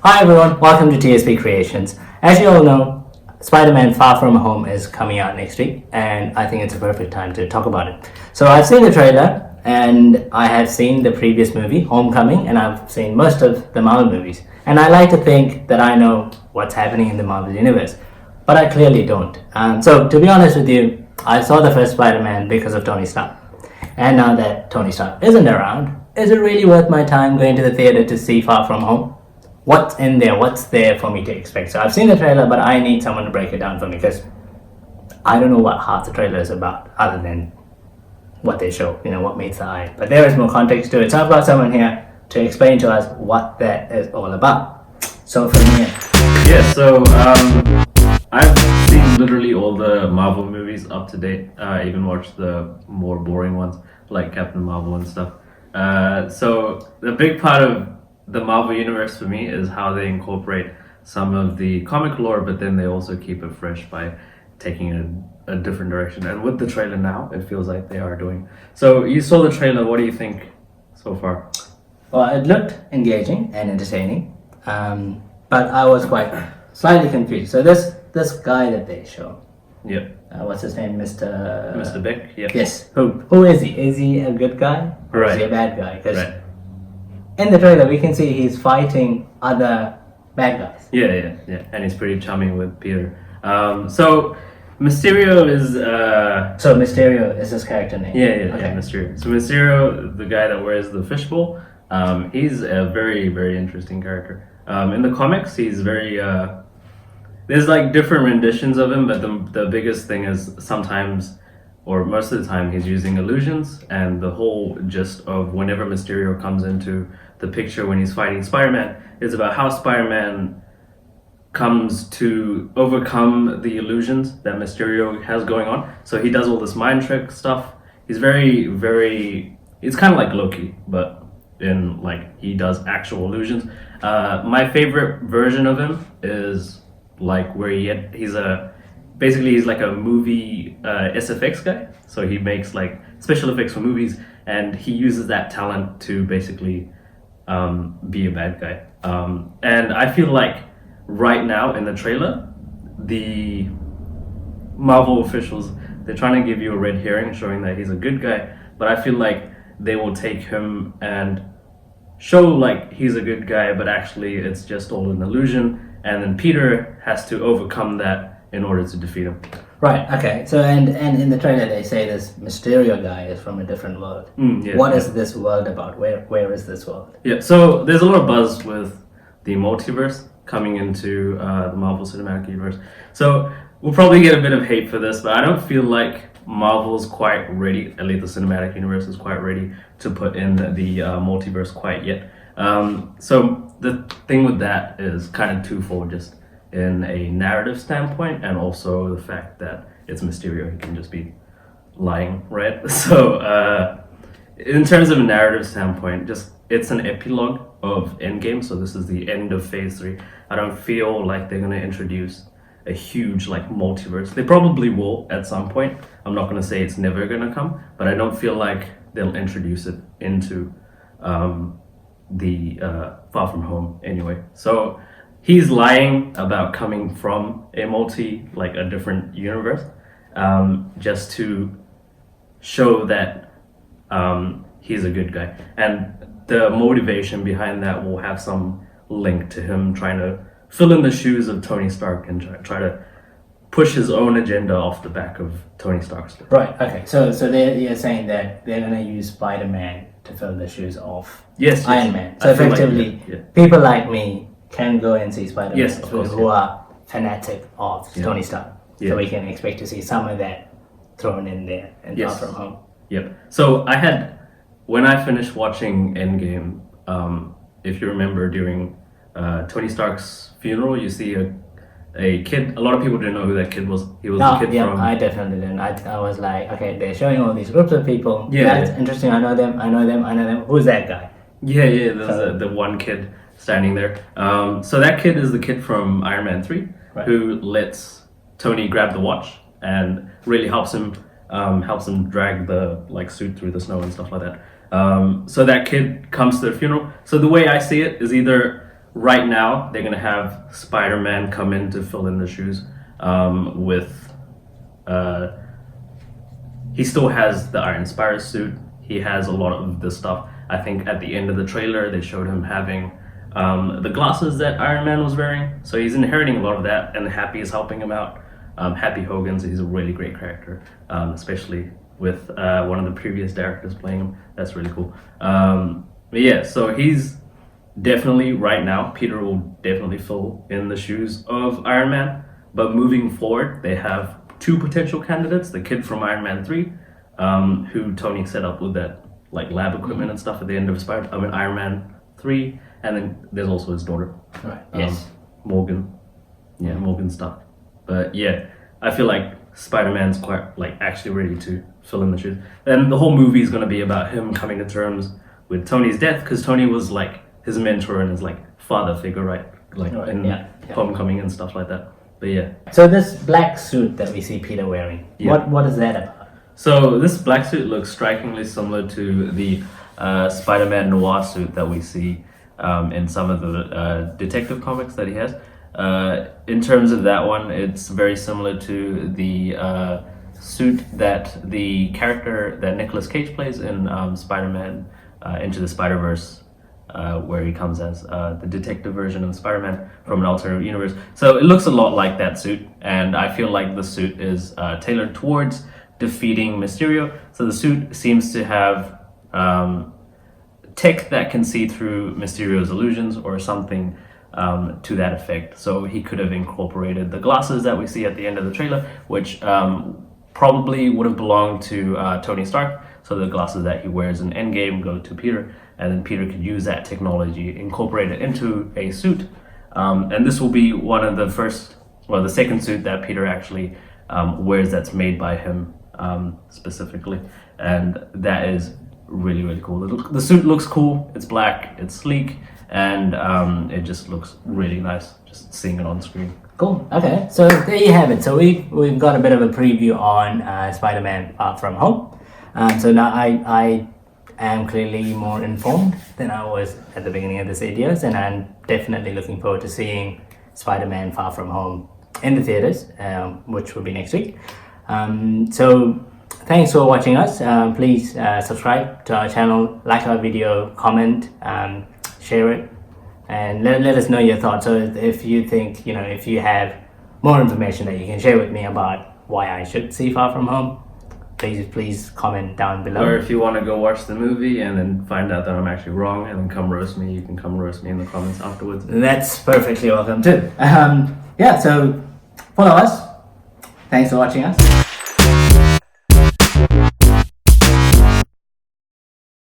Hi everyone, welcome to TSP Creations. As you all know, Spider-Man Far From Home is coming out next week, and I think it's a perfect time to talk about it. So I've seen the trailer, and I have seen the previous movie, Homecoming, and I've seen most of the Marvel movies. And I like to think that I know what's happening in the Marvel Universe, but I clearly don't. So to be honest with you, I saw the first Spider-Man because of Tony Stark. And now that Tony Stark isn't around, is it really worth my time going to the theater to see Far From Home? What's in there? What's there for me to expect? So I've seen the trailer, but I need someone to break it down for me because I don't know what half the trailer is about other than what they show, what meets the eye. But there is more context to it. So I've got someone here to explain to us what that is all about. So for me, I've seen literally all the Marvel movies up to date. I even watched the more boring ones like Captain Marvel and stuff. So the big part of the Marvel universe for me is how they incorporate some of the comic lore, but then they also keep it fresh by taking a different direction. And with the trailer now, it feels like they are doing. So you saw the trailer. What do you think so far? Well, it looked engaging and entertaining, but I was quite slightly confused. So this guy that they show, what's his name, Mr. Beck. Yeah. Yes. Who is he? Is he a good guy? Or is he a bad guy? Because in the trailer we can see he's fighting other bad guys. Yeah. And he's pretty charming with Peter. So Mysterio is. So Mysterio is his character name. Yeah, Mysterio. So Mysterio, the guy that wears the fishbowl, he's a very, very interesting character. In the comics, he's very. There's like different renditions of him, but the biggest thing is sometimes, or most of the time, he's using illusions, and the whole gist of whenever Mysterio comes into the picture when he's fighting Spider-Man is about how Spider-Man comes to overcome the illusions that Mysterio has going on. So he does all this mind trick stuff. He's very, very. It's kind of like Loki, but in like he does actual illusions. My favorite version of him is like where he's like a movie SFX guy. So he makes like special effects for movies, and he uses that talent to basically be a bad guy. And I feel like right now in the trailer, the Marvel officials, they're trying to give you a red herring showing that he's a good guy, but I feel like they will take him and show like he's a good guy, but actually it's just all an illusion, and then Peter has to overcome that in order to defeat him. Right, okay. So and in the trailer they say this Mysterio guy is from a different world. What is this world about? Where is this world? Yeah, so there's a lot of buzz with the multiverse coming into the Marvel Cinematic Universe. So we'll probably get a bit of hate for this, but I don't feel like Marvel's quite ready, at least the cinematic universe is quite ready to put in the multiverse quite yet. So the thing with that is kind of twofold, just in a narrative standpoint, and also the fact that it's Mysterio, he can just be lying, right? So in terms of a narrative standpoint, just it's an epilogue of Endgame, so this is the end of Phase 3. I don't feel like they're going to introduce a huge like multiverse. They probably will at some point. I'm not going to say it's never going to come, but I don't feel like they'll introduce it into the Far From Home anyway. So he's lying about coming from a different universe, just to show that he's a good guy. And the motivation behind that will have some link to him trying to fill in the shoes of Tony Stark and try to push his own agenda off the back of Tony Stark's. Right, okay. So you're saying that they're going to use Spider-Man to fill the shoes off Iron Man. So effectively, people like me can go and see Spider-Man who are fanatic of Tony Stark. So we can expect to see some of that thrown in there and Far From Home. Yep. So when I finished watching Endgame, if you remember during Tony Stark's funeral, you see a kid. A lot of people didn't know who that kid was. He was the kid from. I definitely didn't. I was like, okay, they're showing all these groups of people. That's interesting. I know them. Who's that guy? There's the one kid standing there. So that kid is the kid from Iron Man 3, who lets Tony grab the watch and really helps him drag the suit through the snow and stuff like that. So that kid comes to the funeral. So the way I see it is either right now they're gonna have Spider-Man come in to fill in the shoes with. He still has the Iron Spider suit. He has a lot of this stuff. I think at the end of the trailer they showed him having the glasses that Iron Man was wearing. So he's inheriting a lot of that, and Happy is helping him out. Happy Hogan's, he's a really great character, especially with one of the previous directors playing him. That's really cool. But yeah, so he's definitely, right now, Peter will definitely fill in the shoes of Iron Man. But moving forward, they have two potential candidates: the kid from Iron Man 3, who Tony set up with that like lab equipment and stuff at the end of Iron Man 3, and then there's also his daughter, Right. Yes. Morgan. Yeah, Morgan stuff. But yeah, I feel like Spider-Man's quite like actually ready to fill in the shoes. And the whole movie is going to be about him coming to terms with Tony's death, because Tony was like his mentor and his like father figure, right? Like Right, in yeah. Homecoming and stuff like that. But yeah. So this black suit that we see Peter wearing, Yeah. what is that about? So this black suit looks strikingly similar to the Spider-Man noir suit that we see in some of the detective comics that he has. In terms of that one, it's very similar to the suit that the character that Nicolas Cage plays in Spider-Man Into the Spider-Verse, where he comes as the detective version of Spider-Man from an alternate universe. So it looks a lot like that suit, and I feel like the suit is tailored towards defeating Mysterio. So the suit seems to have tech that can see through Mysterio's illusions or something to that effect. So he could have incorporated the glasses that we see at the end of the trailer, which probably would have belonged to Tony Stark. So the glasses that he wears in Endgame go to Peter, and then Peter could use that technology, incorporate it into a suit. And this will be one of the the second suit that Peter actually wears that's made by him specifically. And that is really, really cool. The suit looks cool, it's black, it's sleek, and it just looks really nice just seeing it on screen. Cool. Okay, so there you have it. So we've got a bit of a preview on Spider-Man Far From Home. So now I am clearly more informed than I was at the beginning of this videos, and I'm definitely looking forward to seeing Spider-Man Far From Home in the theaters, which will be next week. So thanks for watching us. Please subscribe to our channel, like our video, comment, share it, and let us know your thoughts. So if you think, if you have more information that you can share with me about why I should see Far From Home, please comment down below. Or if you want to go watch the movie and then find out that I'm actually wrong and then come roast me, you can come roast me in the comments afterwards. That's perfectly welcome too. So follow us. Thanks for watching us.